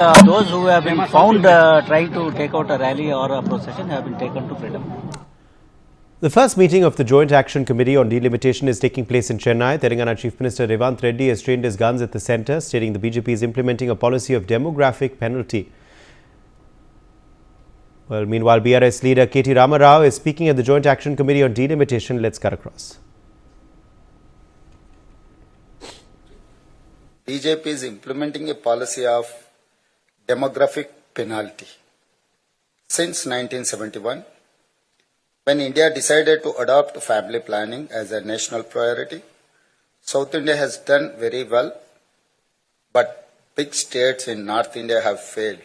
Those who have been found trying to take out a rally or a procession have been taken to freedom. The first meeting of the Joint Action Committee on Delimitation is taking place in Chennai. Telangana Chief Minister Revanth Reddy has trained his guns at the centre, stating the BJP is implementing a policy of demographic penalty. Well, meanwhile, BRS leader K.T. Rama Rao is speaking at the Joint Action Committee on Delimitation. Let's cut across. BJP is implementing a policy of demographic penalty. Since 1971, when India decided to adopt family planning as a national priority, South India has done very well, but big states in North India have failed.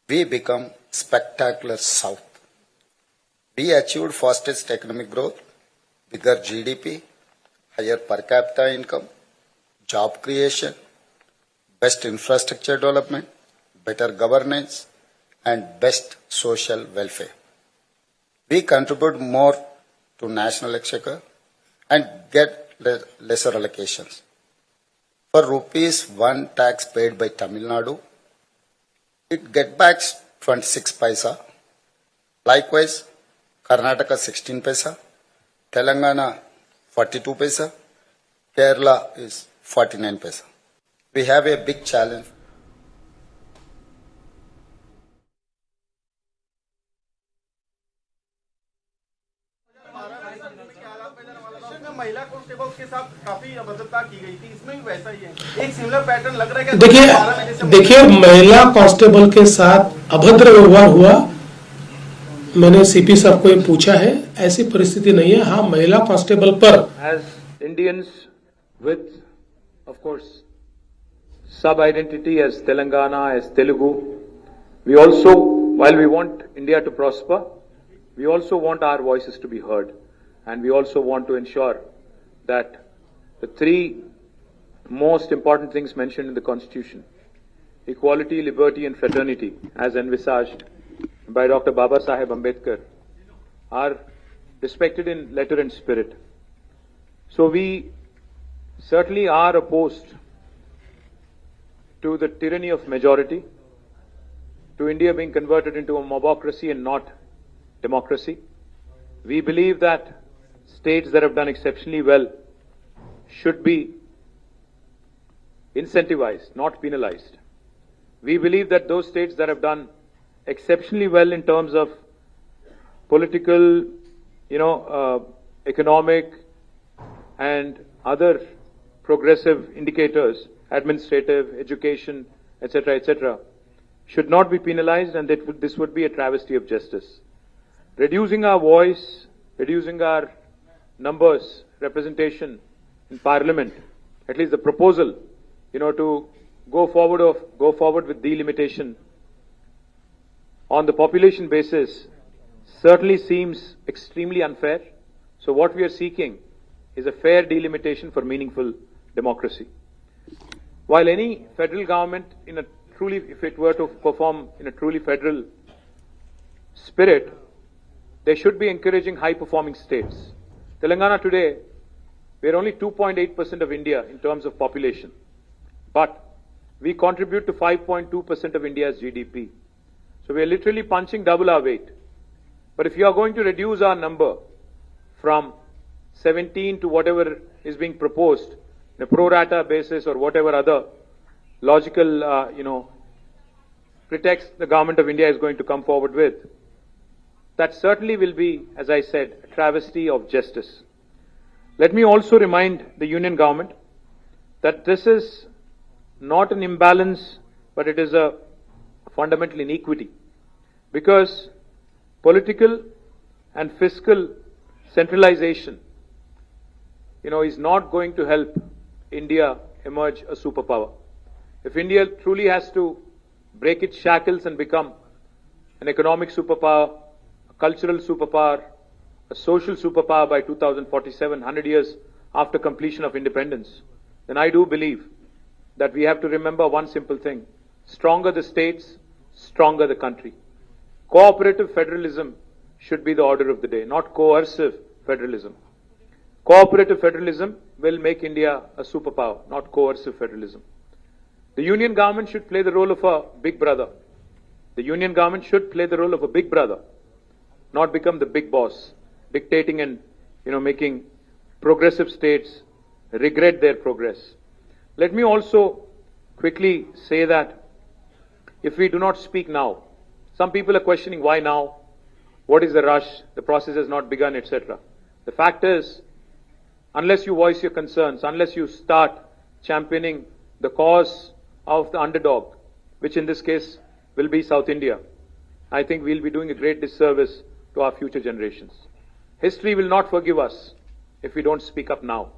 We become spectacular South. We achieved fastest economic growth, bigger GDP, higher per capita income, job creation, best infrastructure development, better governance, and best social welfare. We contribute more to national exchequer and get lesser allocations. For rupees 1 tax paid by Tamil Nadu, it gets back 26 paisa. Likewise, Karnataka 16 paisa, Telangana 42 paisa, Kerala is 49 paisa. We have a big challenge. महिला constable के साथ काफी अभद्रता की गई थी, इसमें भी वैसा ही है, एक सिमिलर पैटर्न लग रहा है। देखिए महिला कांस्टेबल के साथ अभद्र व्यवहार हुआ, मैंने सीपी साहब को ये पूछा है, ऐसी परिस्थिति नहीं है। हाँ, महिला कांस्टेबल पर as Indians with of course sub identity as Telangana, as Telugu, we also, while we want India to prosper, we also want our voices to be heard, and we also want to ensure that the three most important things mentioned in the Constitution, equality, liberty and fraternity, as envisaged by Dr. Baba Saheb Ambedkar, are respected in letter and spirit. So we certainly are opposed to the tyranny of majority, to India being converted into a mobocracy and not democracy. We believe that states that have done exceptionally well should be incentivized, not penalized. We believe that those states that have done exceptionally well in terms of political, economic and other progressive indicators, administrative, education, etc., should not be penalized, and that this would be a travesty of justice. Reducing our voice, reducing our numbers, representation in Parliament, at least the proposal, to go forward with delimitation on the population basis certainly seems extremely unfair. So what we are seeking is a fair delimitation for meaningful democracy. While any federal government, if it were to perform in a truly federal spirit, they should be encouraging high-performing states. Telangana today, we are only 2.8% of India in terms of population, but we contribute to 5.2% of India's GDP. So we are literally punching double our weight. But if you are going to reduce our number from 17 to whatever is being proposed, in a pro rata basis or whatever other logical, pretext the government of India is going to come forward with, that certainly will be, as I said, a travesty of justice. Let me also remind the Union government that this is not an imbalance, but it is a fundamental inequity, because political and fiscal centralization, is not going to help India emerge a superpower. If India truly has to break its shackles and become an economic superpower, a cultural superpower, a social superpower by 2047, 100 years after completion of independence, then I do believe that we have to remember one simple thing: stronger the states, stronger the country. Cooperative federalism should be the order of the day, not coercive federalism. Cooperative federalism will make India a superpower, not coercive federalism. The union government should play the role of a big brother. The union government should play the role of a big brother, not become the big boss, dictating and, making progressive states regret their progress. Let me also quickly say that if we do not speak now, some people are questioning why now, what is the rush, the process has not begun, etc. The fact is, unless you voice your concerns, unless you start championing the cause of the underdog, which in this case will be South India, I think we'll be doing a great disservice to our future generations. History will not forgive us if we don't speak up now.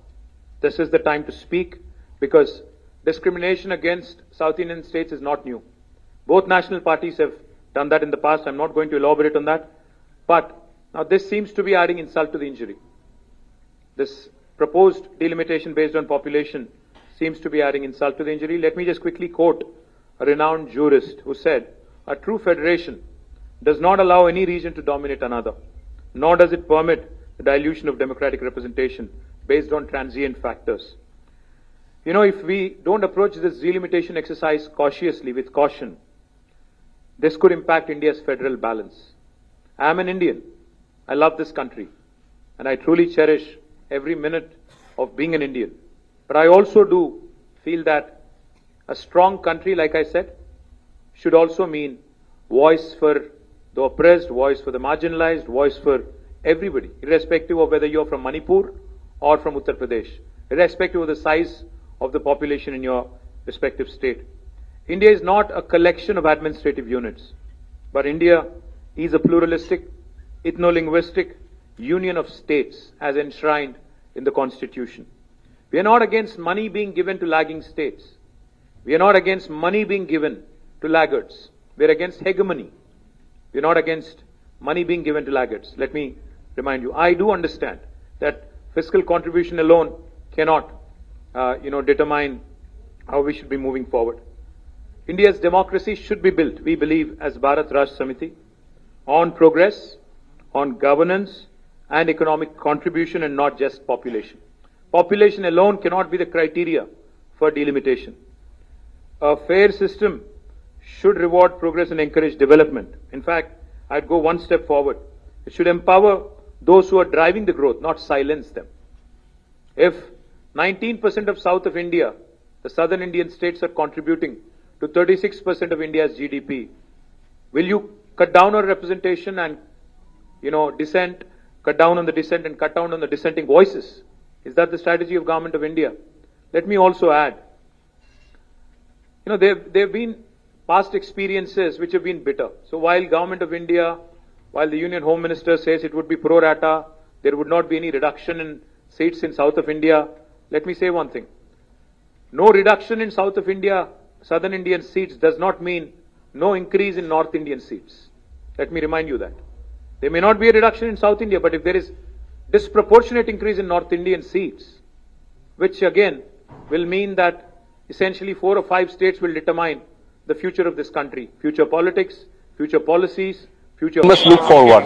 This is the time to speak, because discrimination against South Indian states is not new. Both national parties have done that in the past. I'm not going to elaborate on that. But now this seems to be adding insult to the injury. This proposed delimitation based on population seems to be adding insult to the injury. Let me just quickly quote a renowned jurist who said, "A true federation does not allow any region to dominate another, nor does it permit the dilution of democratic representation based on transient factors." If we don't approach this delimitation exercise cautiously, with caution, this could impact India's federal balance. I am an Indian. I love this country, and I truly cherish every minute of being an Indian. But I also do feel that a strong country, like I said, should also mean voice for the oppressed, voice for the marginalized, voice for everybody, irrespective of whether you're from Manipur or from Uttar Pradesh, irrespective of the size of the population in your respective state. India is not a collection of administrative units, but India is a pluralistic, ethno-linguistic union of states as enshrined in the Constitution. We are not against money being given to lagging states. We are not against money being given to laggards. We are against hegemony. We are not against money being given to laggards. Let me remind you, I do understand that fiscal contribution alone cannot, determine how we should be moving forward. India's democracy should be built, we believe, as Bharat Rashtra Samiti, on progress, on governance and economic contribution, and not just population. Population alone cannot be the criteria for delimitation. A fair system should reward progress and encourage development. In fact, I'd go one step forward. It should empower those who are driving the growth, not silence them. If 19% of south of India, the southern Indian states, are contributing to 36% of India's GDP, will you cut down on representation and, dissent, cut down on the dissent and cut down on the dissenting voices? Is that the strategy of Government of India? Let me also add, there have been past experiences which have been bitter. So while Government of India, while the Union Home Minister says it would be pro rata, there would not be any reduction in seats in south of India, let me say one thing. No reduction in south of India, southern Indian seats does not mean no increase in North Indian seats. Let me remind you that. There may not be a reduction in South India, but if there is disproportionate increase in North Indian seats, which again will mean that essentially 4 or 5 states will determine the future of this country, future politics, future policies, future... We must look forward.